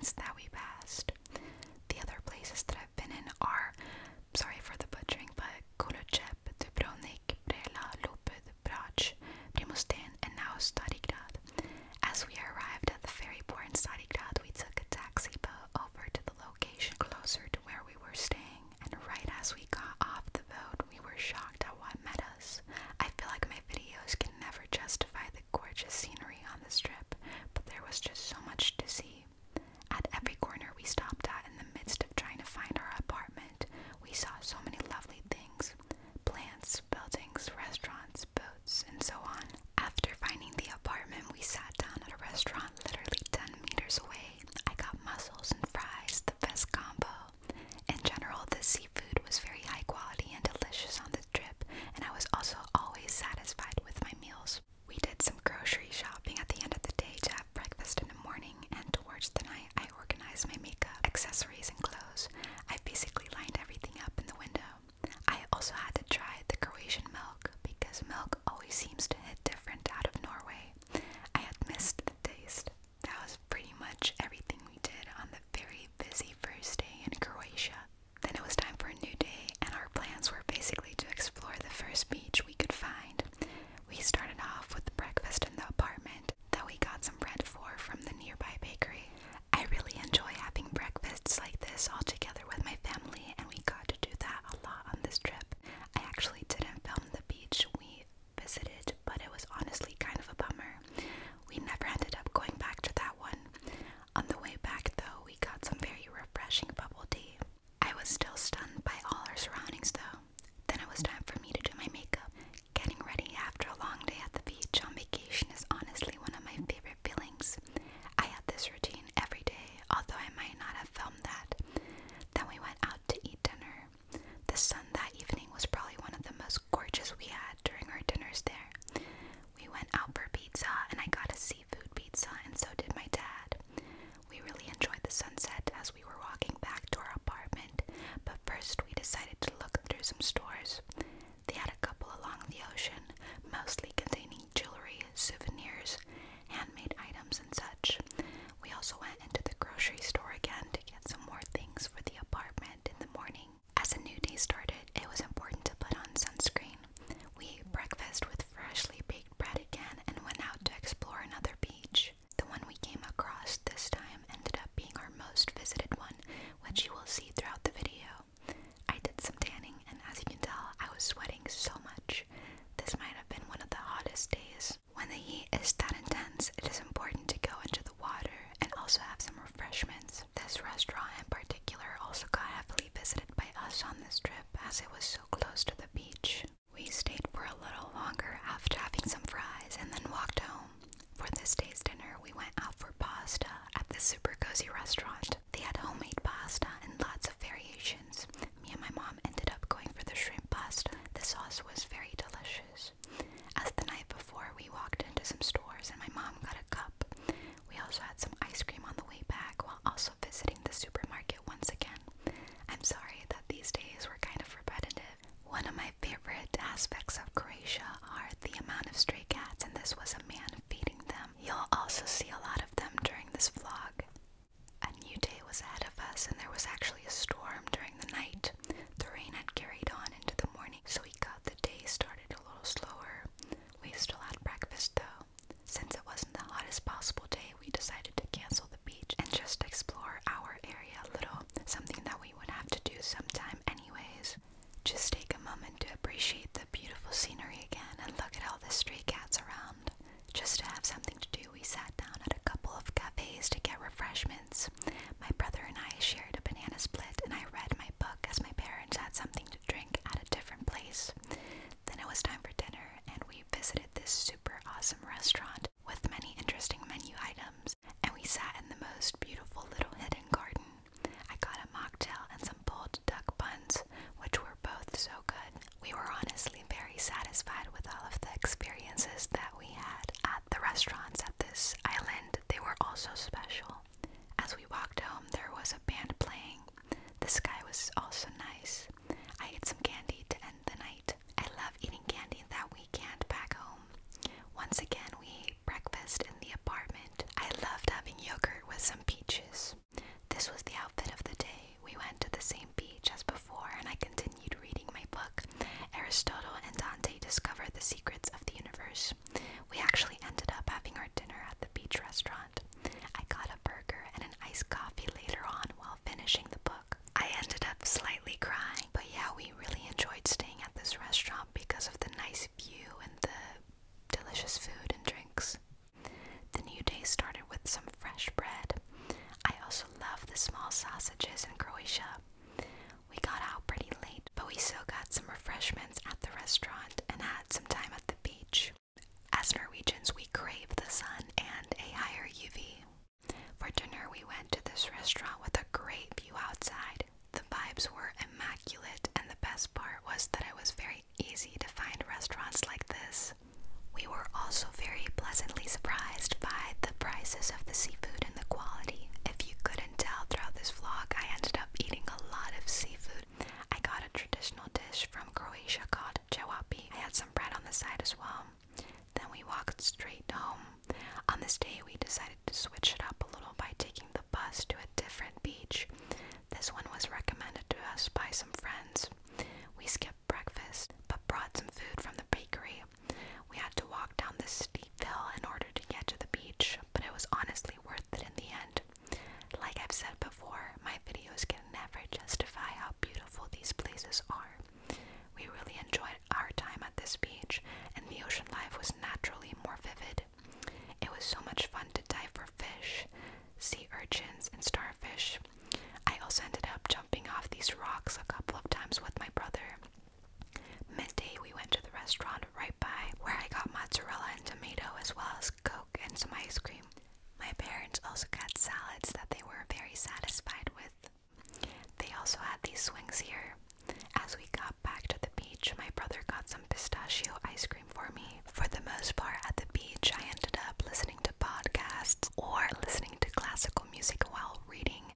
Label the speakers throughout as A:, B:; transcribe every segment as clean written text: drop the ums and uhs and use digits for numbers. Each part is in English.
A: restaurants that we passed. The other places that I've been in are, sorry for the butchering, but Croatia, Dubrovnik, Brela, Lopud, Brač, Primosten, and now Starigrad. As we arrived at the ferry port in Starigrad, we took a taxi boat over to the location closer to where we were staying, and right as we got off the boat, we were shocked at what met us. I feel like my videos can never justify the gorgeous scenery on this trip, but there was just so much to see. At every corner we stopped at in the midst of trying to find our apartment, we saw so many lovely things. Plants, buildings, restaurants, boats, and so on. After finding the apartment, we sat down at a restaurant literally 10 meters away. I got mussels and fries, the best combo. In general, the seafood was very high quality and delicious on this trip, and I was also always satisfied with my meals. We did some grocery shopping at the end of the day to have breakfast in the morning, and towards the night I organized my makeup, accessories, and clothes. I basically lined everything up in the window. I also had to try the Croatian milk, because milk always seems to hit different out of Norway. I had missed the taste. That was pretty much everything we did on the very busy first day in Croatia. Then it was time for a new day, and our plans were basically to explore the first beach we could find. We started off with breakfast in the apartment that we got some bread for from the nearby bakery. I really enjoy having breakfasts like this all together with my family, and we got to do that a lot on this trip. I actually didn't film the beach we visited, but it was honestly kind of a bummer. We never ended up going back to that one. On the way back though, we got some very refreshing bubble tea. I was still stunned by all our surroundings though. Then it was time for me to do my makeup. Getting ready after a long day at the beach on vacation is honestly one of my favorite feelings. I had this routine every day, although I might not have filmed that. Then we went out to eat dinner. The sun that evening was probably one of the most gorgeous we had during our dinners there. We went out for pizza, and I got a seafood pizza, and so did my dad. We really enjoyed the sunset as we were walking back to our apartment, but first we decided to look through some stores. They had a couple along the ocean, mostly containing jewelry, souvenirs, handmade items, and such. We also went into the grocery store again to get some more things for the apartment in the morning. As a new day started, it was important to put on sunscreen. We ate breakfast with freshly baked bread again and went out to explore another beach. The one we came across this time ended up being our most visited one, which you will see throughout the video. I did some tanning, and as you can tell, I was sweating so much. This might have been one of the hottest days. When the heat is that intense, it is important to go into the water and also have some refreshments. This restaurant in particular also got heavily visited by us on this trip as it was so close to the beach. We stayed for a little longer after having some fries and then walked home. For this day's dinner, we went out for pasta at this super cozy restaurant. They had homemade pasta and lots of variations. Me and my mom ended up going for the shrimp pasta. The sauce was very delicious. As the night before, we walked into some stores and my mom got a cup. We also had some ice cream on the way back while also visiting the supermarket once again. I'm sorry that these days were kind of repetitive. One of my favorite aspects of Croatia are the amount of stray cats, and this was a man feeding them. You'll also see a lot of them during this vlog. A new day was ahead of us, and there was actually a storm during the night. The rain had carried on into the morning, so we got the day started a little slower. We still had breakfast though. Since it wasn't the hottest possible day, we decided to cancel the beach and just explore our area a little, something that we would have to do sometime anyways. Just take a moment to appreciate the beautiful scenery again and look at all the stray cats around. Just to have something to do, we sat down at a couple of cafes to get refreshments. My brother and I shared a banana split, and I read my book as my parents had something to drink at a different place. Then it was time for dinner, and we visited this super awesome restaurant with many interesting menu items, and we sat in the most beautiful little hidden garden. I got a mocktail and some pulled duck buns, which were both so good. We were honestly very satisfied with all of the experiences that we had at the restaurants at this island. They were also special. As we walked home, there was a band playing. The sky was also nice. I ate some candy to end the night. I love eating candy that weekend back home. Once again, we ate breakfast in the apartment. I loved having yogurt with some peaches. also love the small sausages in Croatia. We got out pretty late, but we still got some refreshments at the restaurant and had some time at the beach. As Norwegians, we crave the sun and a higher UV. For dinner, we went to this restaurant with a great view outside. The vibes were immaculate, and the best part was that it was very easy to find restaurants like this. We were also very pleasantly surprised by the prices of the seafood and the quality. If you couldn't tell throughout this vlog, I ended up eating a lot of seafood. I got a traditional dish from Croatia called jawapi. I had some bread on the side as well. Then we walked straight home. On this day, we decided to switch it up a little by taking the bus to a different beach. This one was recommended to us by some friends. We skipped breakfast, but brought some food from the bakery. We had to walk down this steep hill in order to get to the beach, but it was honestly worth it in the end. Like I've said before, my videos can never justify how beautiful these places are. We really enjoyed our time at this beach, and the ocean life was naturally more vivid. It was so much fun to dive for fish, sea urchins, and starfish. I also ended up jumping off these rocks a couple of times with my brother. Midday, we went to the restaurant right by, where I got mozzarella and tomato as well as Coke and some ice cream. My parents also got salads that they were very satisfied with. They also had these swings here. As we got back to the beach, my brother got some pistachio ice cream for me. For the most part at the beach, I ended up listening to podcasts or listening to classical music while reading.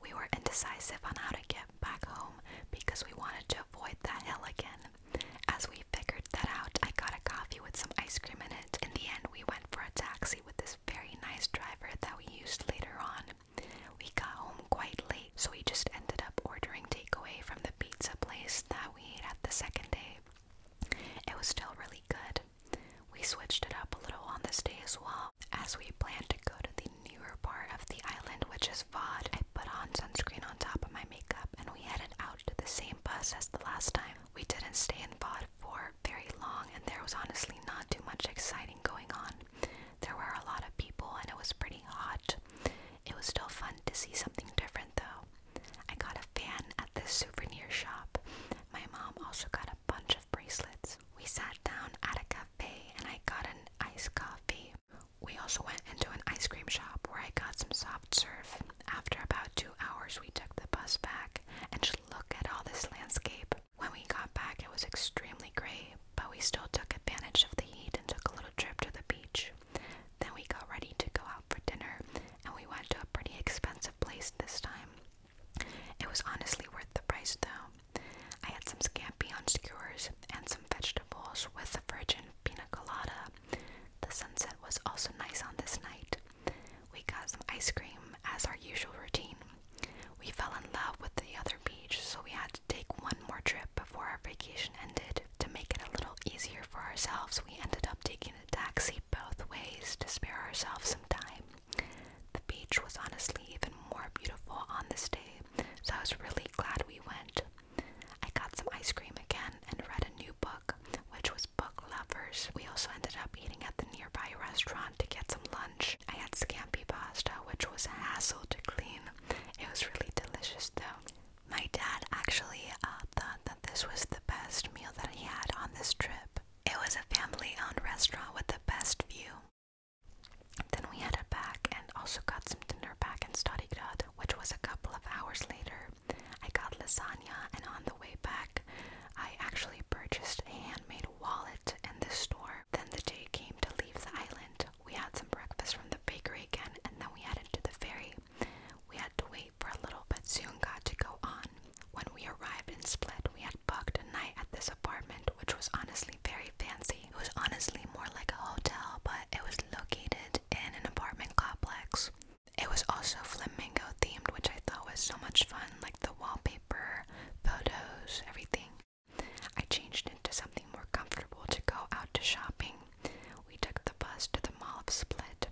A: We were indecisive on how to get back home because we wanted to avoid that hill again. As we figured that out, I got a coffee with some ice cream in it. In the end, we went for a taxi with this very nice driver that we used later on. We got home quite late, so we just ended up ordering takeaway from the pizza place that we ate at the second day. It was still really good. We switched it up a little on this day as well, as we planned to go to the newer part of the island, which is Vod. I put on sunscreen on top of my makeup, and we headed out to the same bus as the last time. We didn't stay in Vod for very long, and there was honestly not too much exciting going on. There were a lot of people, and it was pretty hot. It was still fun to see something different, though. I got a fan at this souvenir shop. My mom also got a bunch of bracelets. We sat down at a cafe, and I got an iced coffee. We also went into an ice cream shop where I got some soft serve. After about 2 hours, we took the bus back, and just look at all this landscape. When we got back, it was extremely gray, but we still took advantage of the heat and took a little trip to the beach. Then we got ready to go out for dinner, and we went to a pretty expensive place this time. It was honestly worth the price though. I had some scampi on skewers and some vegetables with a virgin pina colada. The sunset was also nice on this night. We got some ice cream as our usual routine. We fell in love with the other beach, so we had to take one more trip before our vacation ended. To make it a little easier for ourselves, we ended up taking a taxi both ways to spare ourselves some time. The beach was honestly even more beautiful on this day, so I was really glad we went. I got some ice cream again and read a new book, which was Book Lovers. We also ended up eating at the nearby restaurant to get some lunch. I had scampi pasta, which was a hassle to clean. It was really delicious though. My dad actually thought that this was the best meal that he had on this trip. It was a family-owned restaurant with the best view. Then we headed back and also got some dinner back in Stadigrad, which was a couple of hours later. I got lasagna, and on the way back, I actually purchased a handmade wallet in this store. Then the day came to leave the island. We had some breakfast from the bakery again, and then we headed to the ferry. We had to wait for a little, but soon got to go on. When we arrived in Split, we had booked a night at this apartment, which was honestly very fancy. It was honestly more like a hotel, but it was located in an apartment complex. It was also flamingo themed, which I thought was so much fun, like the wallpaper, photos, everything. I changed into something more comfortable to go out to shopping. We took the bus to the Mall of Split.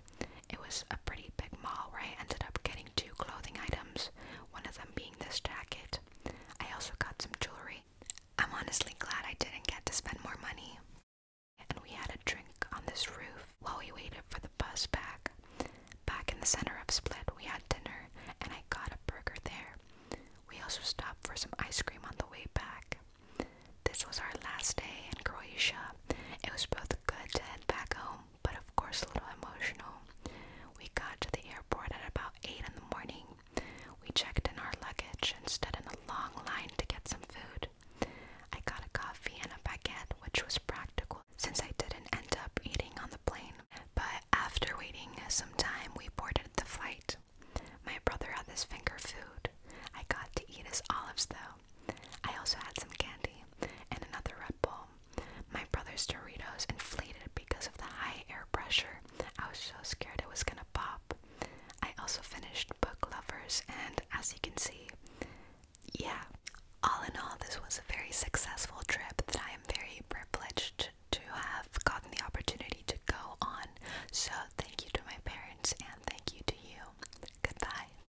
A: It was a pretty big mall where I ended up getting 2 clothing items, one of them being this jacket. I also got some jewelry. I'm honestly glad I didn't get to spend more money. And we had a drink on this roof while we waited for the bus back. Back in the center of Split, we had dinner, ice cream on the way back. This was our last day in Croatia. It was both good to head back home, but of course a little emotional. We got to the airport at about 8 in the morning. We checked in our luggage and stood in a long line to get some food. I got a coffee and a baguette, which was practical since I didn't end up eating on the plane. But after waiting some time, we boarded the flight. My brother had this finger food. I got to eat his olives though. I also had some candy and another Red Bull. My brother's Doritos inflated because of the high air pressure. I was so scared it was gonna pop. I also finished Book Lovers, and as you can see, yeah, all in all, this was a very successful